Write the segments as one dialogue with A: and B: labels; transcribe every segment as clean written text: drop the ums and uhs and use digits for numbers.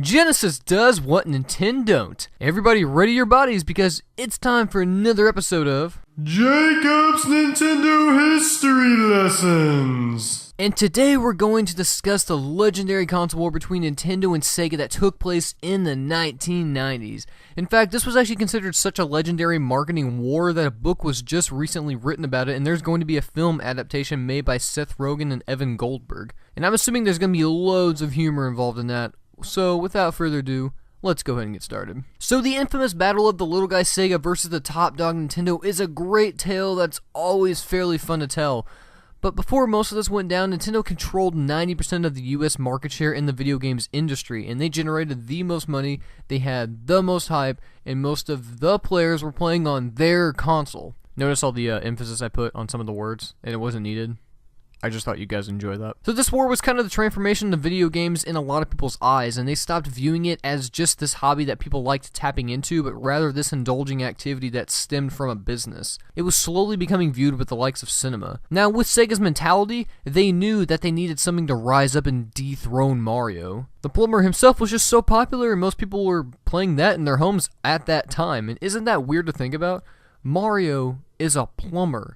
A: Genesis does what Nintendo don't. Everybody ready your bodies because it's time for another episode of
B: Jacob's Nintendo History Lessons.
A: And today we're going to discuss the legendary console war between Nintendo and Sega that took place in the 1990s. In fact, this was actually considered such a legendary marketing war that a book was just recently written about it, and there's going to be a film adaptation made by Seth Rogen and Evan Goldberg. And I'm assuming there's going to be loads of humor involved in that. So, without further ado, let's go ahead and get started. So, the infamous battle of the little guy Sega versus the top dog Nintendo is a great tale that's always fairly fun to tell. But before most of this went down, Nintendo controlled 90% of the US market share in the video games industry, and they generated the most money, they had the most hype, and most of the players were playing on their console. Notice all the emphasis I put on some of the words, and it wasn't needed. I just thought you guys enjoy that. So this war was kind of the transformation of video games in a lot of people's eyes, and they stopped viewing it as just this hobby that people liked tapping into, but rather this indulging activity that stemmed from a business. It was slowly becoming viewed with the likes of cinema. Now, with Sega's mentality, they knew that they needed something to rise up and dethrone Mario. The plumber himself was just so popular, and most people were playing that in their homes at that time. And isn't that weird to think about? Mario is a plumber.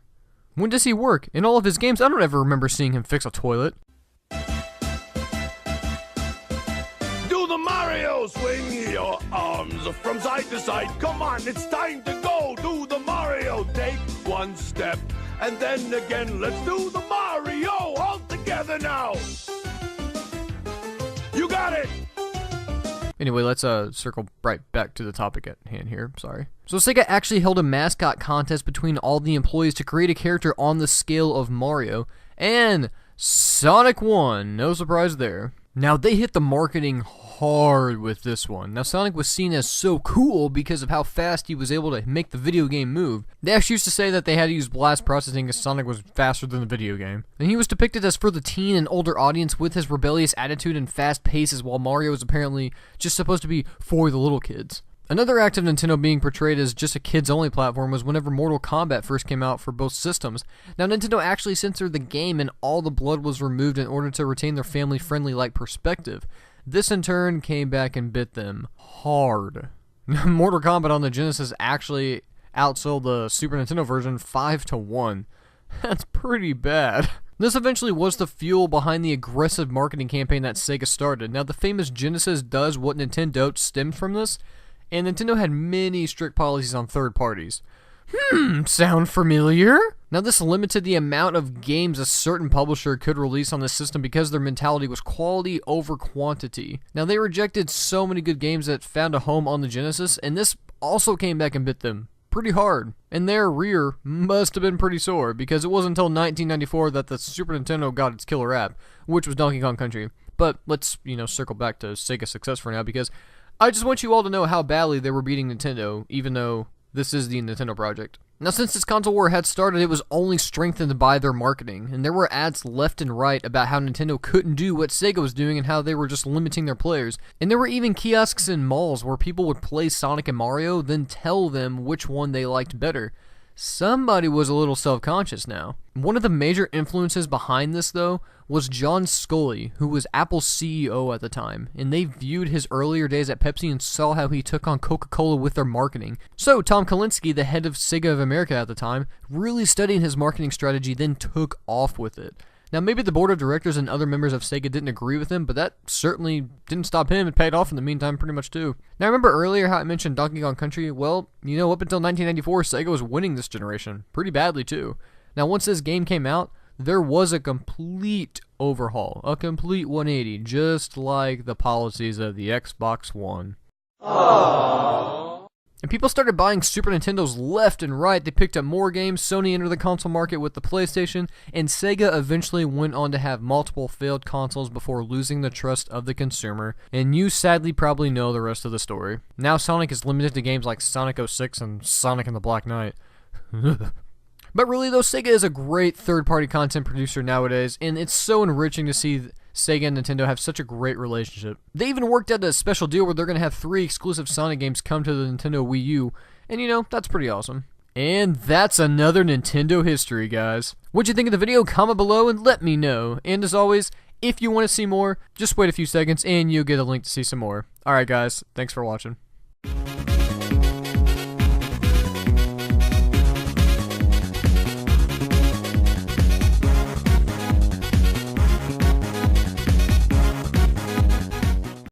A: When does he work? In all of his games, I don't ever remember seeing him fix a toilet.
C: Do the Mario! Swing your arms from side to side. Come on, it's time to go. Do the Mario. Take one step, and then again. Let's do the Mario all together now. You got it!
A: Anyway, let's circle right back to the topic at hand here. Sorry. So Sega actually held a mascot contest between all the employees to create a character on the scale of Mario, and Sonic won. No surprise there. Now, they hit the marketing hard with this one. Now, Sonic was seen as so cool because of how fast he was able to make the video game move. They actually used to say that they had to use blast processing because Sonic was faster than the video game. And he was depicted as for the teen and older audience with his rebellious attitude and fast paces, while Mario was apparently just supposed to be for the little kids. Another act of Nintendo being portrayed as just a kids-only platform was whenever Mortal Kombat first came out for both systems. Now, Nintendo actually censored the game and all the blood was removed in order to retain their family-friendly-like perspective. This, in turn, came back and bit them hard. Mortal Kombat on the Genesis actually outsold the Super Nintendo version 5-1. That's pretty bad. This eventually was the fuel behind the aggressive marketing campaign that Sega started. Now, the famous Genesis does what Nintendo don't stemmed from this, and Nintendo had many strict policies on third parties. Sound familiar? Now, this limited the amount of games a certain publisher could release on the system because their mentality was quality over quantity. Now, they rejected so many good games that found a home on the Genesis, and this also came back and bit them pretty hard. And their rear must have been pretty sore, because it wasn't until 1994 that the Super Nintendo got its killer app, which was Donkey Kong Country. But let's, circle back to Sega's success for now, because I just want you all to know how badly they were beating Nintendo, even though this is the Nintendo project. Now, since this console war had started, it was only strengthened by their marketing, and there were ads left and right about how Nintendo couldn't do what Sega was doing and how they were just limiting their players. And there were even kiosks in malls where people would play Sonic and Mario, then tell them which one they liked better. Somebody was a little self-conscious now. One of the major influences behind this, though, was John Scully, who was Apple's CEO at the time, and they viewed his earlier days at Pepsi and saw how he took on Coca-Cola with their marketing. So Tom Kalinske, the head of Sega of America at the time, really studied his marketing strategy, then took off with it. Now, maybe the board of directors and other members of Sega didn't agree with him, but that certainly didn't stop him. It paid off in the meantime pretty much too. Now, remember earlier how I mentioned Donkey Kong Country? Well, up until 1994, Sega was winning this generation pretty badly too. Now, once this game came out, there was a complete overhaul, a complete 180, just like the policies of the Xbox One. Aww. And people started buying Super Nintendos left and right. They picked up more games. Sony entered the console market with the PlayStation, and Sega eventually went on to have multiple failed consoles before losing the trust of the consumer. And you sadly probably know the rest of the story. Now Sonic is limited to games like Sonic 06 and Sonic and the Black Knight. But really though, Sega is a great third-party content producer nowadays, and it's so enriching to see Sega and Nintendo have such a great relationship. They even worked out a special deal where they're going to have 3 exclusive Sonic games come to the Nintendo Wii U, and that's pretty awesome. And that's another Nintendo history, guys. What'd you think of the video? Comment below and let me know. And as always, If you want to see more, just wait a few seconds and you'll get a link to see some more. Alright guys, thanks for watching.